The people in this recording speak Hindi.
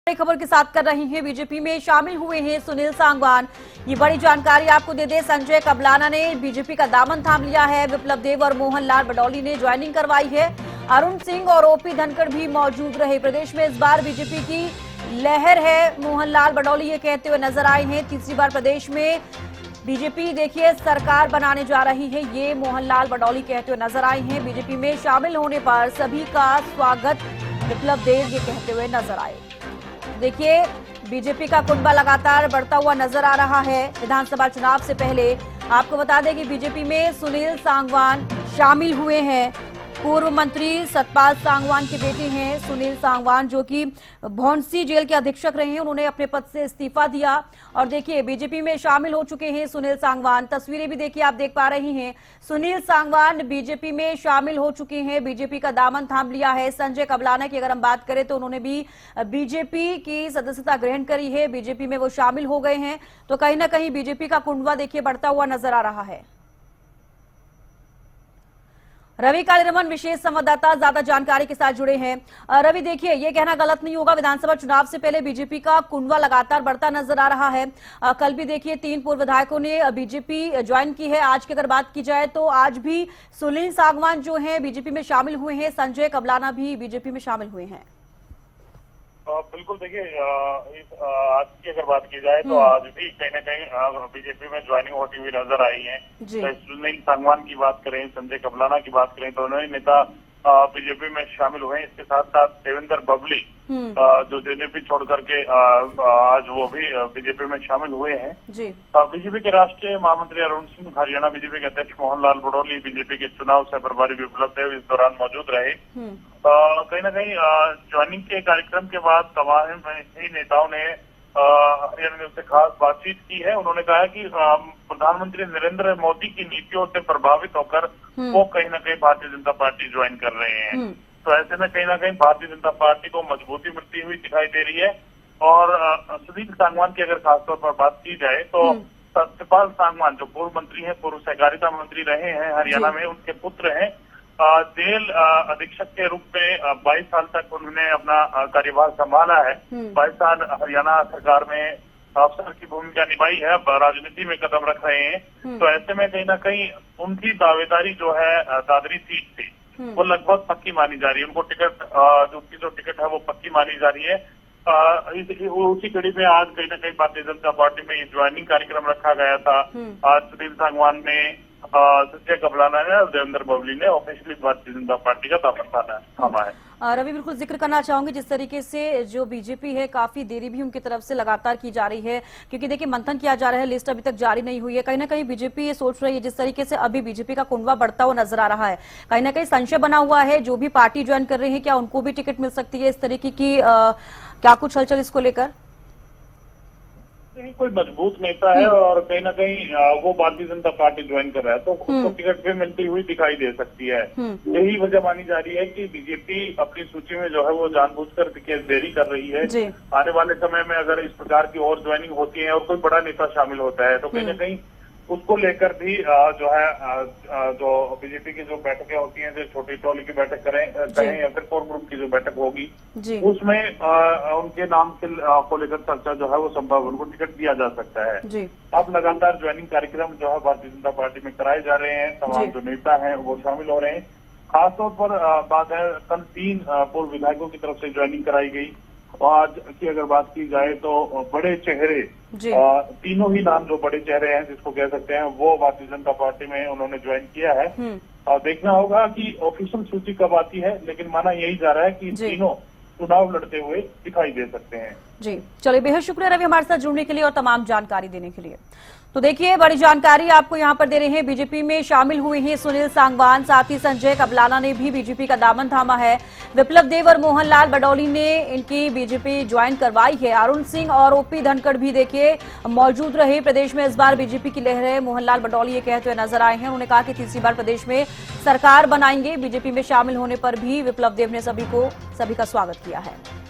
बड़ी खबर के साथ कर रही हैं। बीजेपी में शामिल हुए हैं सुनील सांगवान। ये बड़ी जानकारी आपको दे दें, संजय कबलाना ने बीजेपी का दामन थाम लिया है। विप्लव देव और मोहन लाल बडौली ने ज्वाइनिंग करवाई है। अरुण सिंह और ओपी धनखड़ भी मौजूद रहे। प्रदेश में इस बार बीजेपी की लहर है, मोहन लाल बडौली ये कहते हुए नजर आए हैं। तीसरी बार प्रदेश में बीजेपी देखिए सरकार बनाने जा रही है, ये मोहन लाल बडौली कहते हुए नजर आए हैं। बीजेपी में शामिल होने पर सभी का स्वागत विप्लव देव ये कहते हुए नजर आए। देखिए बीजेपी का कुनबा लगातार बढ़ता हुआ नजर आ रहा है। विधानसभा चुनाव से पहले आपको बता दें कि बीजेपी में सुनील सांगवान शामिल हुए हैं। पूर्व मंत्री सतपाल सांगवान के बेटे हैं सुनील सांगवान, जो कि भौंसी जेल के अधीक्षक रहे हैं। उन्होंने अपने पद से इस्तीफा दिया और देखिए बीजेपी में शामिल हो चुके हैं सुनील सांगवान। तस्वीरें भी देखिए आप देख पा रही हैं। सुनील सांगवान बीजेपी में शामिल हो चुके हैं, बीजेपी का दामन थाम लिया है। संजय कबलाना की अगर हम बात करें तो उन्होंने भी बीजेपी की सदस्यता ग्रहण करी है, बीजेपी में वो शामिल हो गए हैं। तो कहीं ना कहीं बीजेपी का कुंडवा देखिए बढ़ता हुआ नजर आ रहा है। रवि कालीरमन विशेष संवाददाता ज्यादा जानकारी के साथ जुड़े हैं। रवि देखिए, ये कहना गलत नहीं होगा, विधानसभा चुनाव से पहले बीजेपी का कुंडवा लगातार बढ़ता नजर आ रहा है। कल भी देखिए 3 पूर्व विधायकों ने बीजेपी ज्वाइन की है। आज की अगर बात की जाए तो आज भी सुनील सांगवान जो हैं बीजेपी में शामिल हुए हैं, संजय कबलाना भी बीजेपी में शामिल हुए हैं। बिल्कुल देखिए, आज की अगर बात की जाए तो आज भी कहीं ना कहीं बीजेपी में ज्वाइनिंग होती हुई नजर आई है। तो सुनील सांगवान की बात करें, संजय कबलाना की बात करें, तो दोनों ही नेता बीजेपी में शामिल हुए हैं। इसके साथ साथ देवेंद्र बबली जो जेजेपी छोड़ करके आज वो भी बीजेपी में शामिल हुए हैं। बीजेपी के राष्ट्रीय महामंत्री अरुण सिंह, हरियाणा बीजेपी के अध्यक्ष मोहन लाल बडौली, बीजेपी के चुनाव से प्रभारी विप्लव देव इस दौरान मौजूद रहे। कहीं ना कहीं ज्वाइनिंग के कार्यक्रम के बाद तमाम नेताओं ने हरियाणा में उससे खास बातचीत की है। उन्होंने कहा कि प्रधानमंत्री नरेंद्र मोदी की नीतियों से प्रभावित होकर वो कहीं ना कहीं भारतीय जनता पार्टी ज्वाइन कर रहे हैं। तो ऐसे में कहीं ना कहीं भारतीय जनता पार्टी को मजबूती मिलती हुई दिखाई दे रही है। और सुनील सांगवान की अगर खासतौर पर बात की जाए तो सतपाल सांगवान जो पूर्व मंत्री हैं, पूर्व सहकारिता मंत्री रहे हैं हरियाणा में, उनके पुत्र हैं। जेल अधीक्षक के रूप में 22 साल तक उन्होंने अपना कार्यभार संभाला है। 22 साल हरियाणा सरकार में अफसर की भूमिका निभाई है, अब राजनीति में कदम रख रहे हैं। तो ऐसे में कहीं ना कहीं उनकी दावेदारी जो है दादरी सीट से वो लगभग पक्की मानी जा रही है। उनको टिकट उनकी जो टिकट है वो पक्की मानी जा रही है। उसी कड़ी में आज कहीं ना कहीं भारतीय जनता पार्टी में ज्वाइनिंग कार्यक्रम रखा गया था। आज सुनील सांगवान ने, संजय कबलाना ने और देवेंद्र बबली ने ऑफिशियली भारतीय जनता पार्टी का दामन थामा है। रवि, बिल्कुल जिक्र करना चाहूंगी जिस तरीके से जो बीजेपी है काफी देरी भी उनकी तरफ से लगातार की जा रही है, क्योंकि देखिए मंथन किया जा रहा है, लिस्ट अभी तक जारी नहीं हुई है। कहीं ना कहीं बीजेपी ये सोच रही है, जिस तरीके से अभी बीजेपी का कुंडवा बढ़ता हुआ नजर आ रहा है, कहीं ना कहीं संशय बना हुआ है जो भी पार्टी ज्वाइन कर रहे हैं, क्या उनको भी टिकट मिल सकती है? इस तरीके की क्या कुछ हलचल इसको लेकर? कोई मजबूत नेता है और कहीं ना कहीं वो भारतीय जनता पार्टी ज्वाइन कर रहा है तो उसको टिकट भी मिलती हुई दिखाई दे सकती है। यही वजह मानी जा रही है कि बीजेपी अपनी सूची में जो है वो जानबूझकर देरी कर रही है। आने वाले समय में अगर इस प्रकार की और ज्वाइनिंग होती है और कोई बड़ा नेता शामिल होता है तो कहीं ना कहीं उसको लेकर भी जो है जो बीजेपी की जो बैठकें होती हैं, जो छोटी टोली की बैठक करें या फिर कोर ग्रुप की जो बैठक होगी उसमें उनके नाम को लेकर चर्चा जो है वो संभव, उनको टिकट दिया जा सकता है। अब लगातार ज्वाइनिंग कार्यक्रम जो है भारतीय जनता पार्टी में कराए जा रहे हैं, तमाम जो नेता हैं वो शामिल हो रहे हैं। खासतौर पर बात है कल 3 पूर्व विधायकों की तरफ से ज्वाइनिंग कराई गई। आज की अगर बात की जाए तो बड़े चेहरे, तीनों ही नाम जो बड़े चेहरे हैं जिसको कह सकते हैं, वो भारतीय जनता पार्टी में उन्होंने ज्वाइन किया है। और देखना होगा कि ऑफिशियल सूची कब आती है, लेकिन माना यही जा रहा है कि तीनों चुनाव लड़ते हुए दिखाई दे सकते हैं। जी चलिए, बेहद शुक्रिया रवि हमारे साथ जुड़ने के लिए और तमाम जानकारी देने के लिए। तो देखिए बड़ी जानकारी आपको यहाँ पर दे रहे हैं। बीजेपी में शामिल हुए हैं सुनील सांगवान, साथ ही संजय कबलाना ने भी बीजेपी का दामन थामा है। विप्लव देव और मोहन लाल बडौली ने इनकी बीजेपी ज्वाइन करवाई है। अरुण सिंह और ओपी धनखड़ भी देखिए मौजूद रहे। प्रदेश में इस बार बीजेपी की लहर है, मोहन लाल बडौली ये कहते हुए नजर आए हैं। उन्होंने कहा कि तीसरी बार प्रदेश में सरकार बनाएंगे। बीजेपी में शामिल होने पर भी विप्लव देव ने सभी का स्वागत किया है।